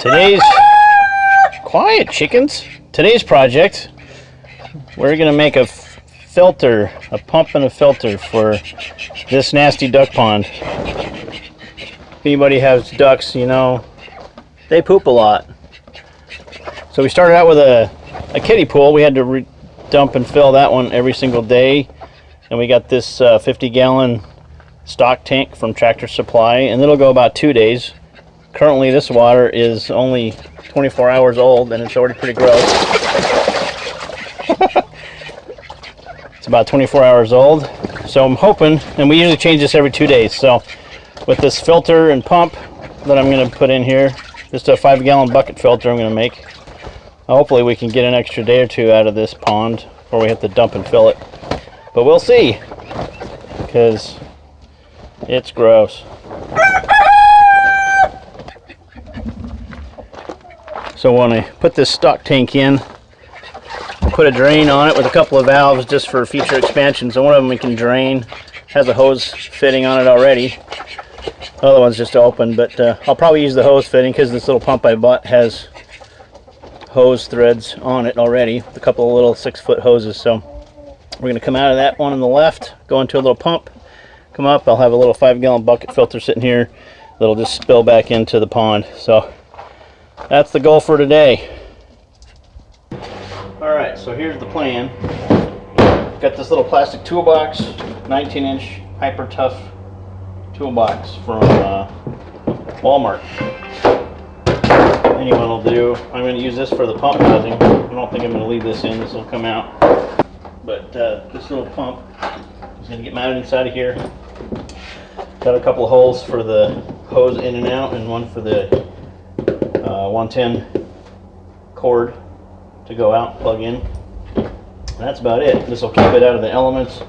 Today's quiet chickens. Today's project, we're gonna make a filter, a pump and a filter for this nasty duck pond. If anybody has ducks, you know they poop a lot. So we started out with a kiddie pool. We had to dump and fill that one every single day, and we got this 50-gallon stock tank from Tractor Supply, and it'll go about 2 days. Currently this water is only 24 hours old and it's already pretty gross. It's about 24 hours old, so I'm hoping, and we usually change this every 2 days, so with this filter and pump that I'm going to put in here, just a 5-gallon bucket filter I'm going to make, hopefully we can get an extra day or two out of this pond before we have to dump and fill it. But we'll see, because it's gross. So when I put this stock tank in, I put a drain on it with a couple of valves just for future expansion. So one of them we can drain, has a hose fitting on it already. The other one's just open, but I'll probably use the hose fitting because this little pump I bought has hose threads on it already, with a couple of little 6-foot hoses. So we're going to come out of that one on the left, go into a little pump, come up. I'll have a little 5-gallon bucket filter sitting here that'll just spill back into the pond. So that's the goal for today. Alright, so here's the plan. Got this little plastic toolbox, 19-inch hyper tough toolbox from Walmart. Anyone will do. I'm going to use this for the pump housing. I don't think I'm going to leave this in, this will come out. But this little pump is going to get mounted inside of here. Got a couple of holes for the hose in and out, and one for the 110 cord to go out and plug in. That's about it. This will keep it out of the elements.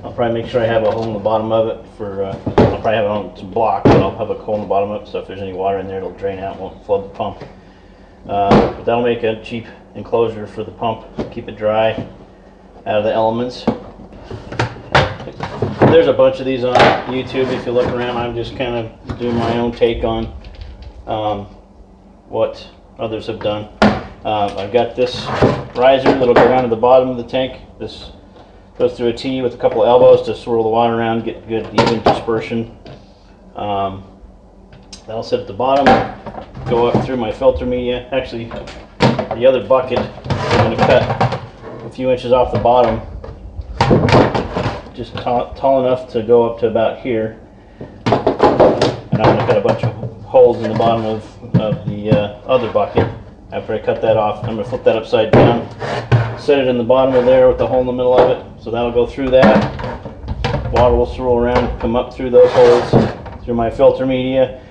I'll probably make sure I have a hole in the bottom of it for, I'll probably have it on some block, but I'll have a hole in the bottom of it so if there's any water in there it'll drain out, won't flood the pump. But that'll make a cheap enclosure for the pump, keep it dry out of the elements. There's a bunch of these on YouTube if you look around. I'm just kind of doing my own take on what others have done. I've got this riser that'll go down to the bottom of the tank. This goes through a T with a couple of elbows to swirl the water around, get good even dispersion. That'll sit at the bottom, go up through my filter media. Actually, the other bucket, I'm going to cut a few inches off the bottom, just tall enough to go up to about here. And I'm going to cut a bunch of holes in the bottom of the other bucket. After I cut that off, I'm going to flip that upside down, set it in the bottom of there with the hole in the middle of it, so that'll go through that. Water will swirl around, come up through those holes, through my filter media,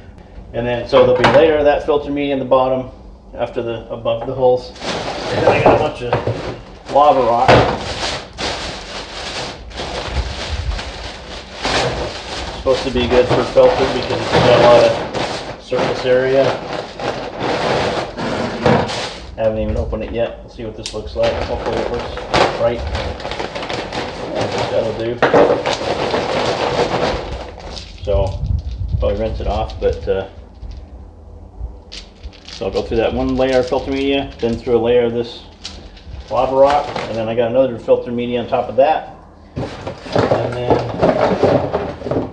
and then so there'll be a layer of that filter media in the bottom, after the above the holes. And then I got a bunch of lava rock. It's supposed to be good for filter because it's got a lot of surface area. Haven't even opened it yet. We'll see what this looks like. Hopefully it works right. That'll do. So probably rinse it off, but so I'll go through that one layer of filter media, then through a layer of this lava rock, and then I got another filter media on top of that. And then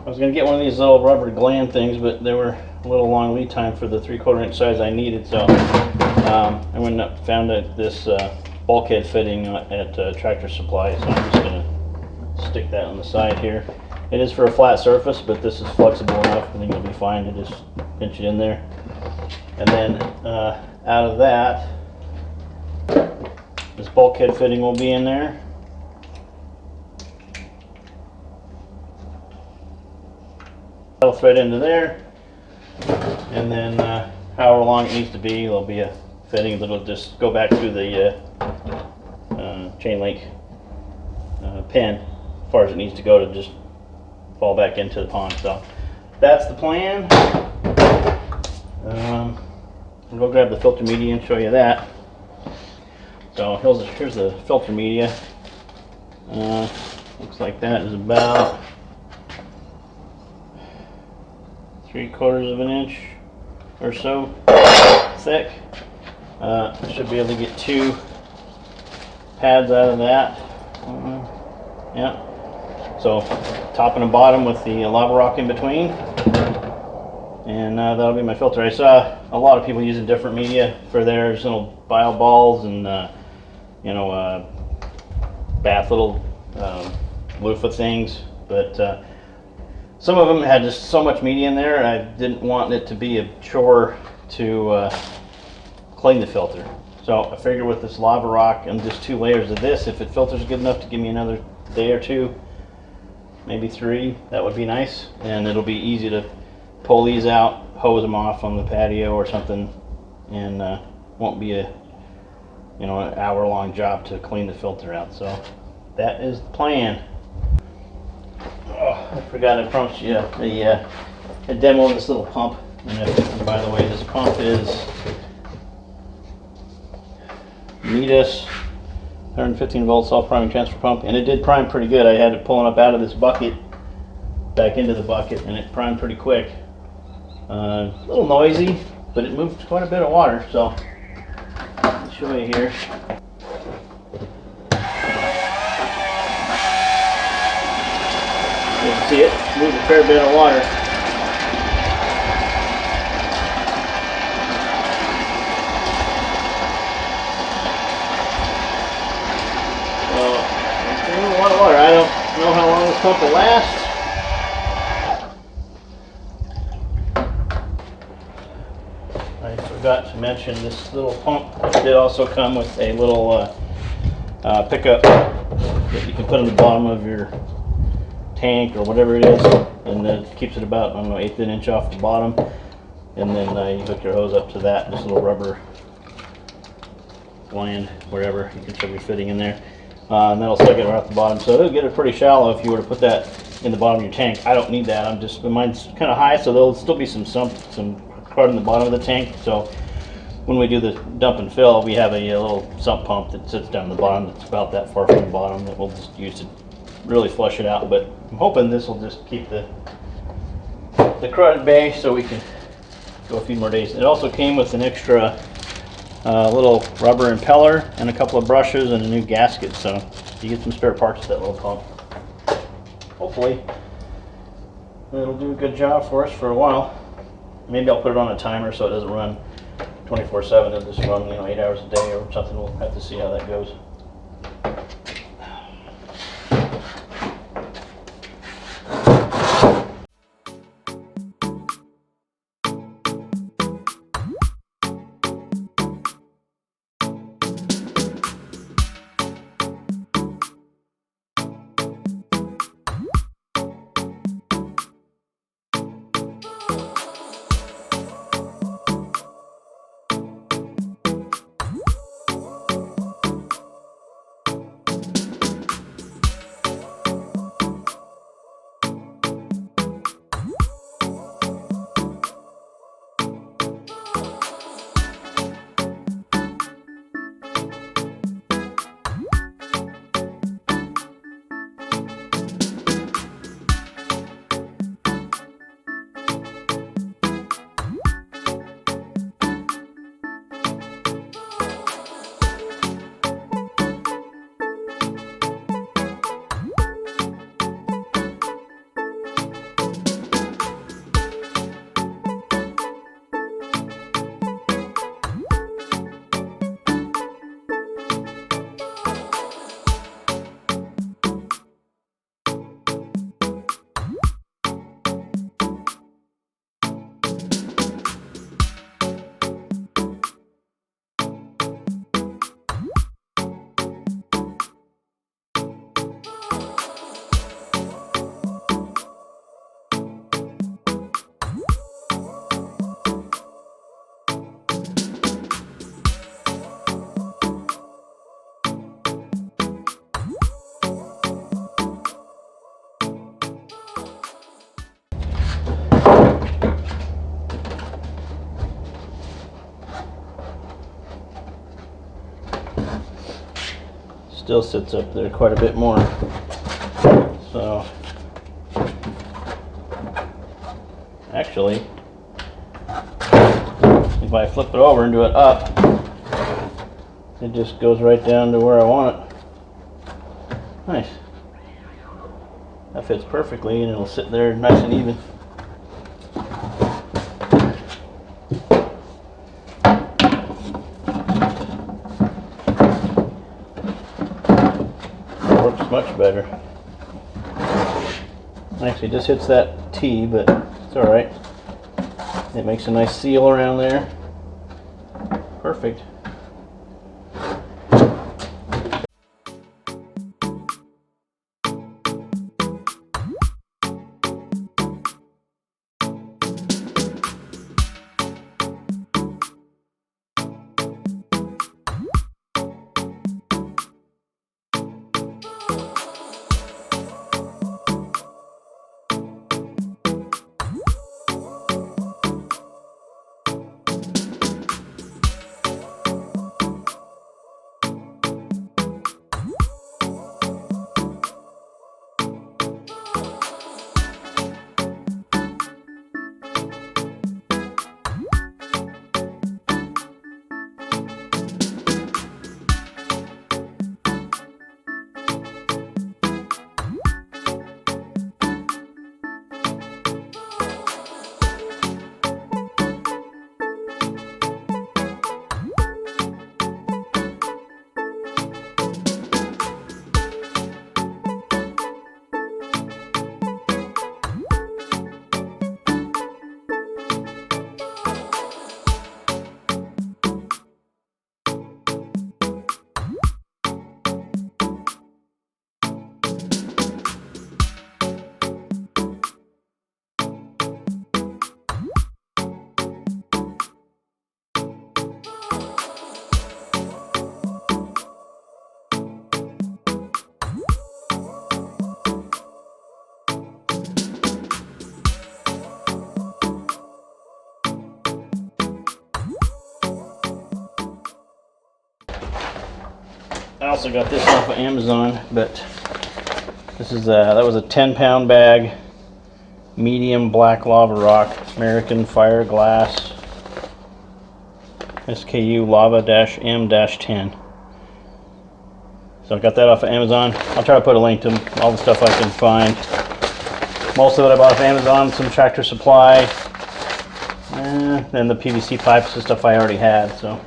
I was gonna get one of these little rubber gland things, but they were a little long lead time for the 3/4 inch size I needed, so I went up, found this bulkhead fitting at Tractor Supply, so I'm just going to stick that on the side here. It is for a flat surface, but this is flexible enough. I think it'll be fine to just pinch it in there. And then out of that, this bulkhead fitting will be in there. That'll thread into there, and then however long it needs to be, there'll be a fitting that'll just go back through the chain link pin as far as it needs to go to just fall back into the pond. So that's the plan. I'll go grab the filter media and show you that. So here's the filter media. Looks like that is about 3/4 of an inch or so thick. I should be able to get 2 pads out of that. Yeah. So top and bottom with the lava rock in between. And that'll be my filter. I saw a lot of people using different media for theirs, little bio balls and bath little loofah things, but some of them had just so much media in there, and I didn't want it to be a chore to clean the filter. So I figured with this lava rock and just 2 layers of this, if it filters good enough to give me another day or 2, maybe 3, that would be nice, and it'll be easy to pull these out, hose them off on the patio or something, and won't be a an hour-long job to clean the filter out. So that is the plan. Oh, I forgot I promised you a demo of this little pump. And by the way, this pump is Midas 115 volt self priming transfer pump, and it did prime pretty good. I had it pulling up out of this bucket back into the bucket, and it primed pretty quick. A little noisy, but it moved quite a bit of water. So I'll show you here. You can see it moved a fair bit of water. A lot of water. I don't know how long this pump will last. I forgot to mention this little pump did also come with a little pickup that you can put on the bottom of your tank or whatever it is, and it keeps it about, I don't know, 1/8 of an inch off the bottom, and then you hook your hose up to that, this little rubber gland, wherever, you can shove your fitting in there. And that'll suck it right off the bottom, so it'll get it pretty shallow if you were to put that in the bottom of your tank. I don't need that. Mine's kind of high, so there'll still be some crud in the bottom of the tank. So when we do the dump and fill, we have a little sump pump that sits down the bottom that's about that far from the bottom that we'll just use to really flush it out. But I'm hoping this will just keep the crud at bay so we can go a few more days. It also came with an extra little rubber impeller and a couple of brushes and a new gasket, so you get some spare parts to that little pump. Hopefully it'll do a good job for us for a while. Maybe I'll put it on a timer so it doesn't run 24/7. It'll just run 8 hours a day or something. We'll have to see how that goes. Still sits up there quite a bit more. So actually, I think if I flip it over and do it up, it just goes right down to where I want it. Nice. That fits perfectly and it'll sit there nice and even. Works much better. Actually, it just hits that T, but it's alright. It makes a nice seal around there. Perfect. I also got this off of Amazon, but this is that was a 10-pound bag, medium black lava rock, American Fire Glass, SKU lava-m-10. So I got that off of Amazon. I'll try to put a link to all the stuff I can find. Most of it I bought off Amazon, some Tractor Supply, and the PVC pipes and stuff I already had. So.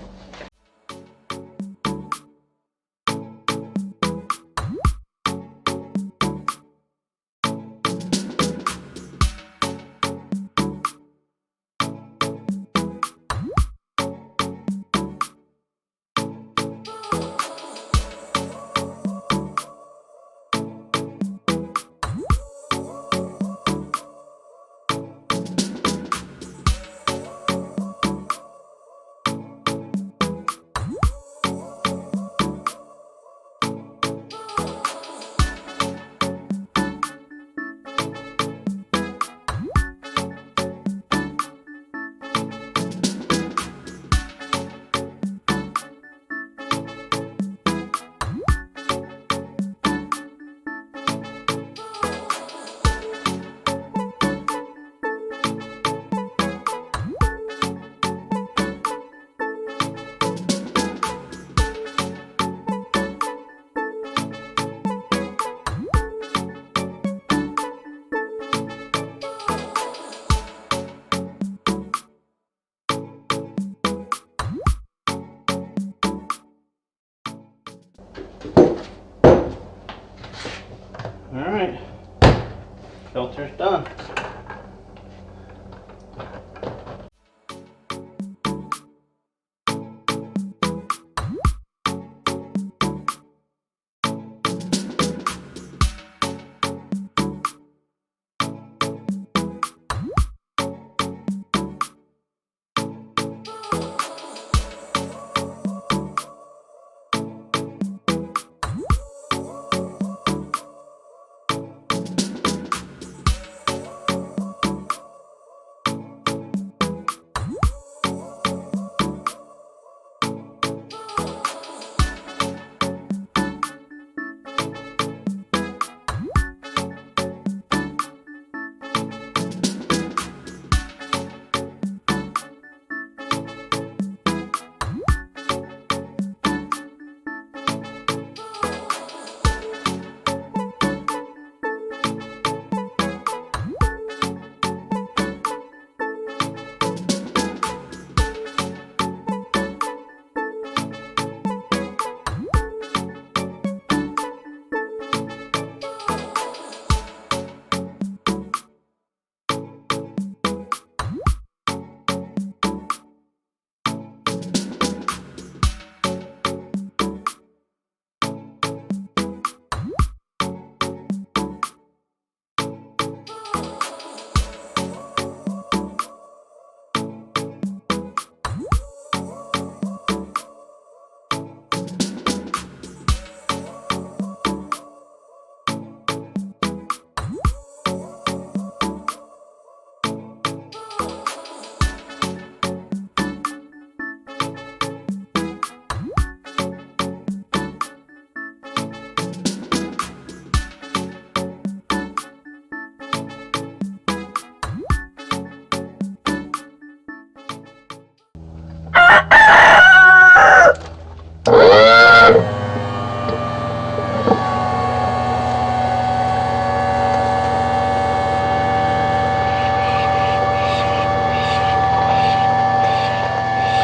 Alright, filter's done.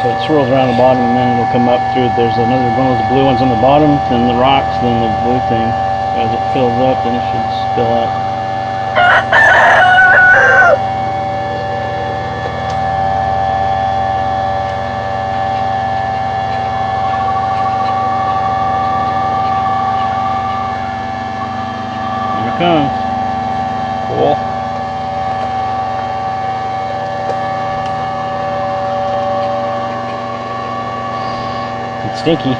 So it swirls around the bottom and then it'll come up through. There's another one of those blue ones on the bottom, then the rocks, then the blue thing. As it fills up, then it should spill out. Here it comes. Cool. It's stinky.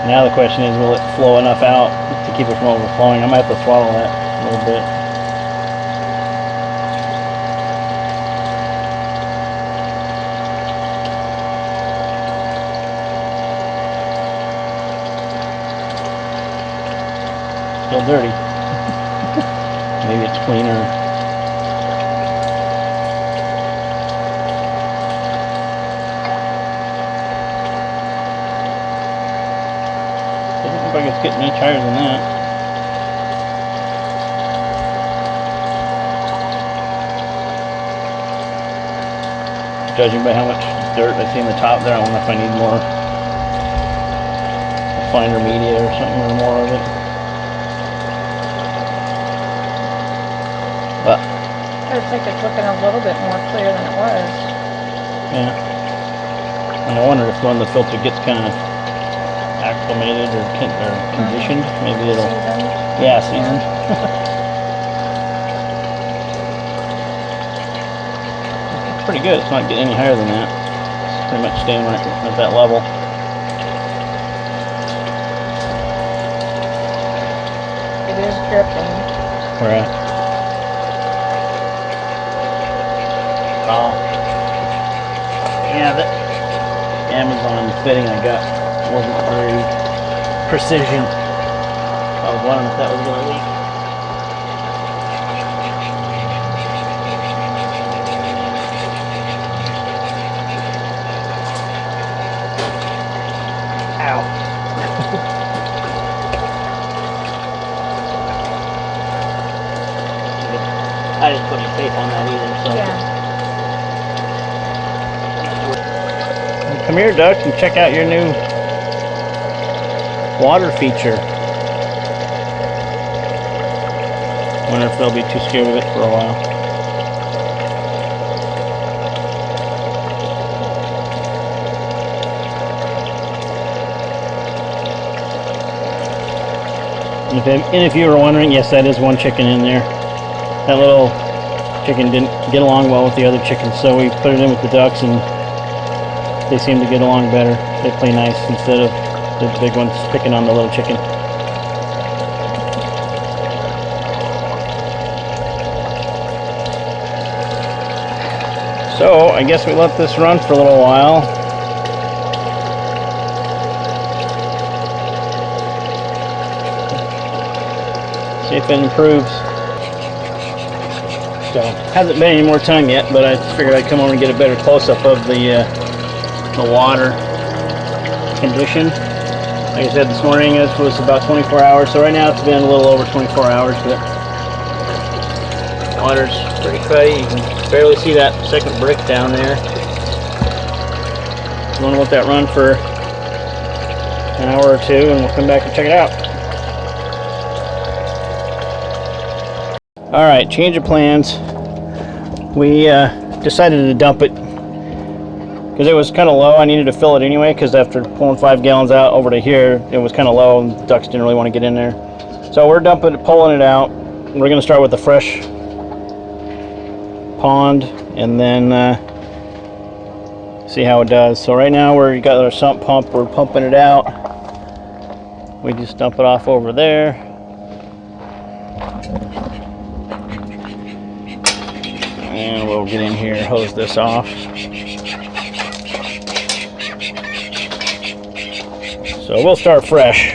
Now the question is, will it flow enough out to keep it from overflowing? I might have to throttle that a little bit. Still dirty. Maybe it's cleaner. Doesn't look like it's getting much higher than that. Judging by how much dirt I see in the top there, I wonder if I need more finer media or something, or more of it. But It's like it's looking a little bit more clear than it was. yeah, and I wonder if when the filter gets kind of acclimated or conditioned, maybe it'll Seasoned. yeah, seasoned. It's pretty good. It's not getting any higher than that. It's pretty much staying right at that level. It is dripping. Where at? Oh. Yeah, that Amazon fitting I got wasn't very precision. I was wondering if that was going to leak. Ow. I didn't put any tape on that either, so. Yeah. Come here, Duck, and check out your new water feature. Wonder if they'll be too scared of it for a while. And if you were wondering, yes, that is one chicken in there. That little chicken didn't get along well with the other chickens, so we put it in with the ducks, and they seem to get along better. They play nice instead of the big ones picking on the little chicken. So I guess we let this run for a little while. See if it improves. So hasn't been any more time yet, but I figured I'd come over and get a better close-up of the water condition. Like I said this morning, this was about 24 hours, so right now it's been a little over 24 hours, but water's pretty cutty. You can barely see that second brick down there. I'm gonna let that run for an hour or two, and we'll come back and check it out. All right, change of plans. We decided to dump it because it was kind of low. I needed to fill it anyway, because after pulling 5 gallons out over to here, it was kind of low and the ducks didn't really want to get in there. So we're dumping it, pulling it out. We're going to start with a fresh pond and then see how it does. So right now we got our sump pump, we're pumping it out. We just dump it off over there. And we'll get in here, hose this off. So we'll start fresh.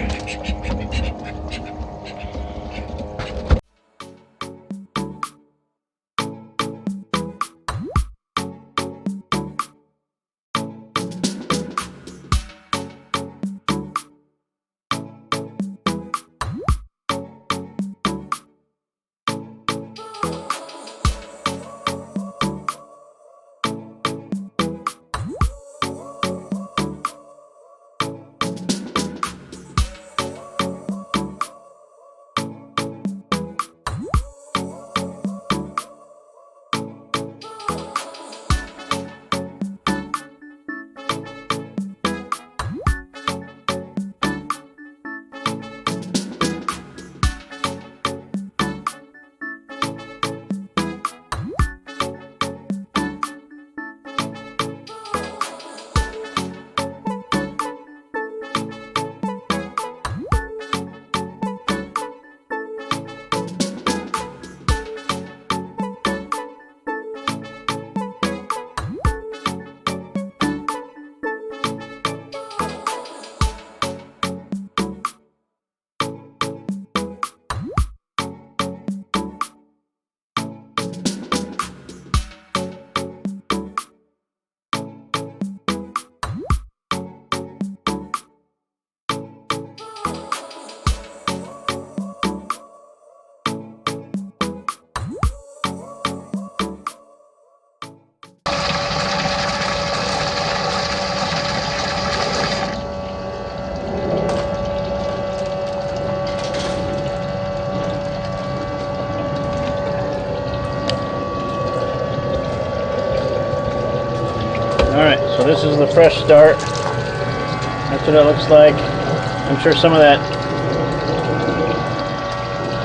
So this is the fresh start. That's what it looks like. I'm sure some of that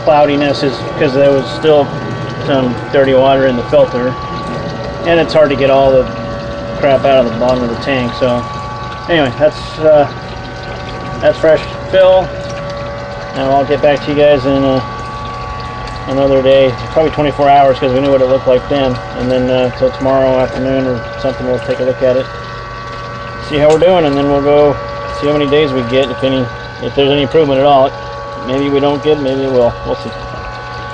cloudiness is because there was still some dirty water in the filter, and it's hard to get all the crap out of the bottom of the tank. So anyway, that's fresh fill. Now I'll get back to you guys in another day, probably 24 hours, because we knew what it looked like then, and then till tomorrow afternoon or something we'll take a look at it, see how we're doing, and then we'll go see how many days we get, if there's any improvement at all. Maybe we don't get, maybe we will. We'll see.